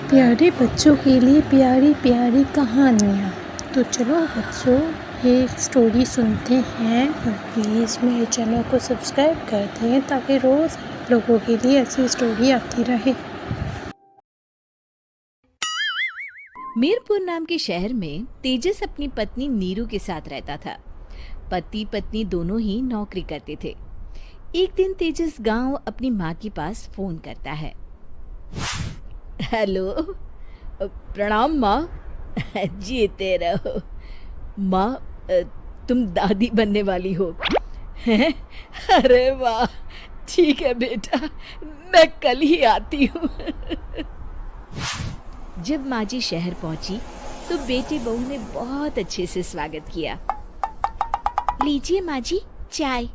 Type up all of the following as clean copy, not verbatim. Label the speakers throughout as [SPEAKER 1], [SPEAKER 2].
[SPEAKER 1] प्यारे बच्चों के लिए प्यारी प्यारी कहानियाँ। तो चलो बच्चों, ये स्टोरी सुनते हैं और प्लीज़ मेरे चैनल को सब्सक्राइब कर दें ताकि रोज़ आप लोगों के लिए ऐसी स्टोरी आती रहे।
[SPEAKER 2] मीरपुर नाम के शहर में तेजस अपनी पत्नी नीरू के साथ रहता था। पति पत्नी दोनों ही नौकरी करते थे। एक दिन तेजस गांव अपनी माँ के पास फोन करता है। हेलो, प्रणाम माँ। जीते रहो माँ, तुम दादी बनने वाली हो हैं? अरे वाह, ठीक है बेटा, मैं कल ही आती हूँ। जब माँ जी शहर पहुंची तो बेटे बहू ने बहुत अच्छे से स्वागत किया। लीजिए माँ जी, चाय।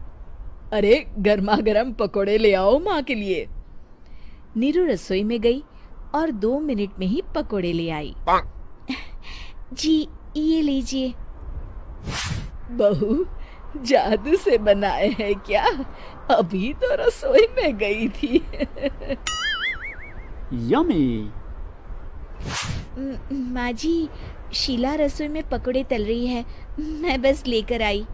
[SPEAKER 2] अरे गर्मा गर्म पकोड़े ले आओ माँ के लिए। नीरू रसोई में गई और 2 मिनट में ही पकोड़े ले आई। जी ये लीजिए। बहू जादू से बनाए हैं क्या? अभी तो रसोई में गई थी।
[SPEAKER 3] यम्मी।
[SPEAKER 2] माँ जी, शीला रसोई में पकोड़े तल रही है, मैं बस लेकर आई।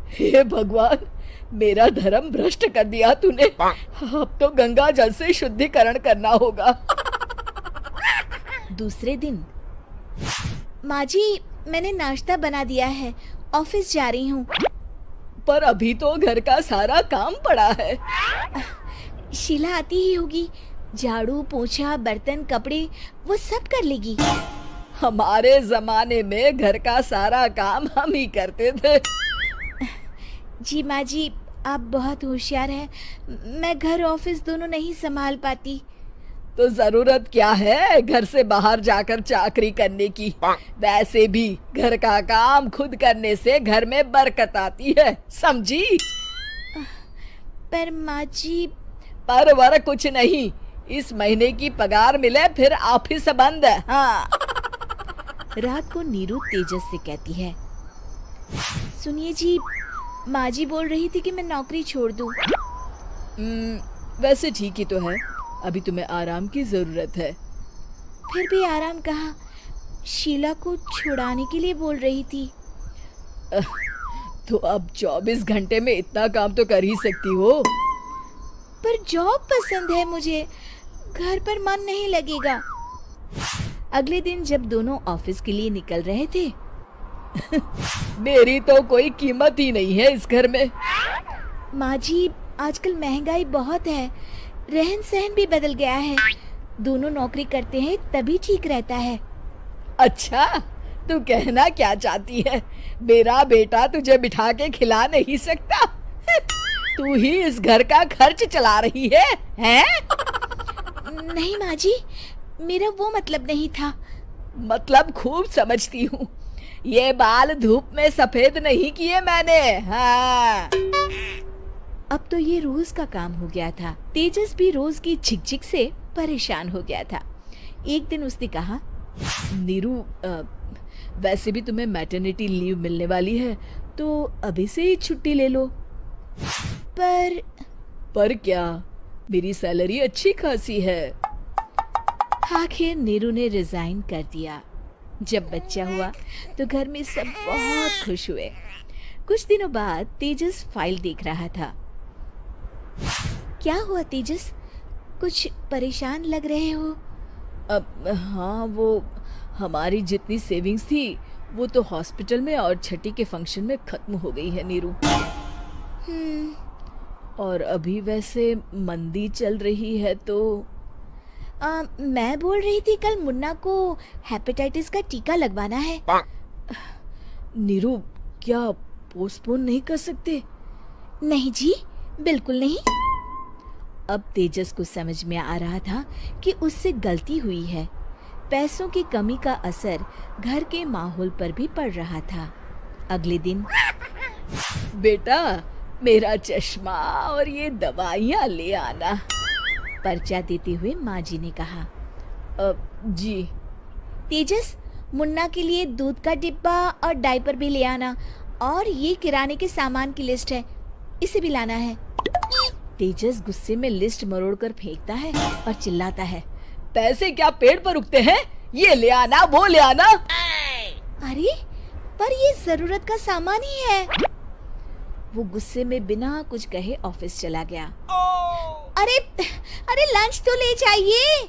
[SPEAKER 2] हे भगवान, मेरा धर्म भ्रष्ट कर दिया तूने। अब तो गंगा जल से शुद्धिकरण करना होगा। दूसरे दिन, माँ जी मैंने नाश्ता बना दिया है, ऑफिस जा रही हूँ। पर अभी तो घर का सारा काम पड़ा है। शीला आती ही होगी, झाड़ू पोछा बर्तन कपड़े वो सब कर लेगी। हमारे जमाने में घर का सारा काम हम ही करते थे। जी माँ जी, आप बहुत होशियार हैं, मैं घर ऑफिस दोनों नहीं संभाल पाती। तो जरूरत क्या है घर से बाहर जाकर चाकरी करने की? वैसे भी घर का काम खुद करने से घर में बरकत आती है, समझी? पर माँ जी। पर वर कुछ नहीं, इस महीने की पगार मिले फिर ऑफिस बंद है। हाँ। रात को नीरू तेजस से कहती है, सुनिए जी, माँ जी बोल रही थी कि मैं नौकरी छोड़ दूं। वैसे ठीक ही तो है, अभी तुम्हें आराम की जरूरत है। फिर भी आराम कहाँ, शीला को छुड़ाने के लिए बोल रही थी। तो अब 24 घंटे में इतना काम तो कर ही सकती हो। पर जॉब पसंद है मुझे, घर पर मन नहीं लगेगा। अगले दिन जब दोनों ऑफिस के लिए निकल रहे थे, मेरी तो कोई कीमत ही नहीं है इस घर में। माँ जी, आजकल महंगाई बहुत है, रहन सहन भी बदल गया है, दोनों नौकरी करते हैं तभी ठीक रहता है। अच्छा, तू कहना क्या चाहती है? मेरा बेटा तुझे बिठा के खिला नहीं सकता? तू ही इस घर का खर्च चला रही है, हैं? नहीं माँ जी, मेरा वो मतलब नहीं था। मतलब खूब समझती हूँ, ये बाल धूप में सफेद नहीं किए मैंने। हाँ। अब तो ये रोज का काम हो गया था। तेजस भी रोज की झिकझिक से परेशान हो गया था। एक दिन उसने कहा, नीरू, वैसे भी तुम्हें मैटरनिटी लीव मिलने वाली है, तो अभी से ही छुट्टी ले लो। पर क्या, मेरी सैलरी अच्छी खासी है। आखिर नीरू ने रिजाइन कर दिया। जब बच्चा हुआ तो घर में सब बहुत खुश हुए। कुछ दिनों बाद तेजस फाइल देख रहा था। क्या हुआ तेजस, कुछ परेशान लग रहे हो? हाँ, वो हमारी जितनी सेविंग्स थी वो तो हॉस्पिटल में और छठी के फंक्शन में खत्म हो गई है नीरू। और अभी वैसे मंदी चल रही है तो मैं बोल रही थी कल मुन्ना को हेपेटाइटिस का टीका लगवाना है। नीरू, क्या पोस्टपोन नहीं कर सकते? नहीं जी, बिल्कुल नहीं। अब तेजस को समझ में आ रहा था कि उससे गलती हुई है। पैसों की कमी का असर घर के माहौल पर भी पड़ रहा था। अगले दिन, बेटा मेरा चश्मा और ये दवाइयाँ ले आना, पर्चा देते हुए माँ जी ने कहा। जी। तेजस, मुन्ना के लिए दूध का डिब्बा और डायपर भी ले आना, और ये किराने के सामान की लिस्ट है, इसे भी लाना है। तेजस गुस्से में लिस्ट मरोड़ कर फेंकता है और चिल्लाता है,
[SPEAKER 3] पैसे क्या पेड़ पर उगते हैं? ये ले आना, वो ले आना।
[SPEAKER 2] अरे पर ये जरूरत का सामान ही है। वो गुस्से में बिना कुछ कहे ऑफिस चला गया। अरे अरे लंच तो ले जाइए।